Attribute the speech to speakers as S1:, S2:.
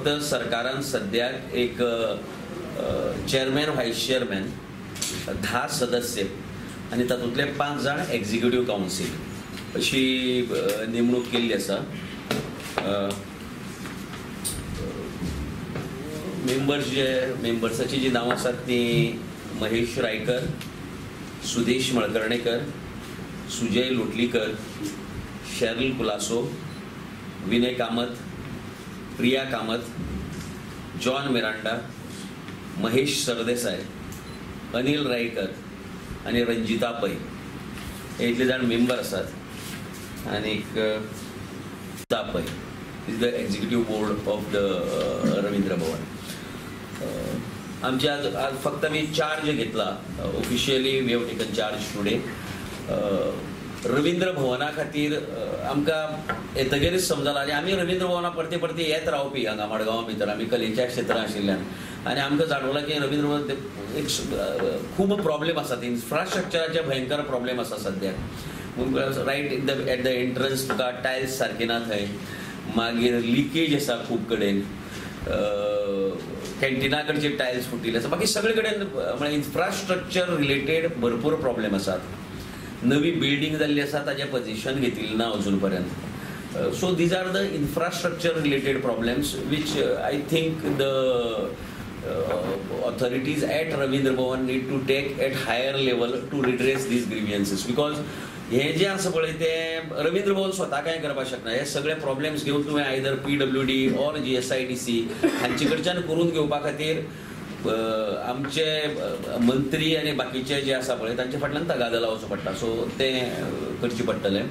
S1: फक्त सरकारान सद्याक एक चेअरमॅन व्हायस चेअरमॅन 10 सदस्य आणि तातूंतले 5 जाण एक्झिक्युटिव्ह काउन्सिल अशी नेमणूक केल्ली आसा. मेंबर्साची जी नांवां आसात ती महेश रायकर, सुदेश मळकर्णेकर, सुजय लोटलीकर, शेरल कुलासो, विनय कामत, प्रिया कामत, जॉन मिरांडा, महेश सरदेसाय, अनिल रायकर आणि रंजिता पै हे इतले जाण मेंबर आसात. आनीक Pai is the executive board of the Ravindra Bhavan. आमचे आज फक्त आम्ही चार्ज घेतला. Officially we have taken charge today. Ravindra भवना खातीर आमकां येतगीरच समजला आनी आमी रवींद्र भवना परते परते येत रावपी हांगा मडगांवा भितर. आमी कलेच्या क्षेत्रांत आशिल्ल्यान आनी आमकां जाणवला की रवींद्र भवन एक खूब प्रॉब्लेम आसात. इन्फ्रास्ट्रक्चराचे भयंकर प्रॉब्लेम आसा सद्याक. रायट एट द एंट्रन्स तुका टायल्स सारके ना थंय. मागीर लिकेज आसा खूब कडेन. कॅन्टिना कडचे टायल्स फुटिल्ले आसा. बाकी सगळे कडेन म्हळ्यार इन्फ्रास्ट्रक्चर रिलेटेड भरपूर प्रॉब्लेम आसात. नवी बिल्डींग जाल्ली आसा ताजें पोजिशन घेतिल्लें ना अजून पर्यंत. So these are the infrastructure related problems which I think the authorities at Ravindra Bhavan need to take at higher level to redress these grievances. Because हे जे आसा पळय ते रवींद्र भवन स्वता काय करपाक शकना. हे सगळे प्रॉब्लेम्स घेवन तुवें आयदर PWD और GSIDC हांचे कडच्यान करून घेवपा खातीर आमचे मंत्री आनी बाकीचे जे आसा पळय तांचे फाटल्यान तगादा लावचो पडटा. सो ते करचे पडटलें.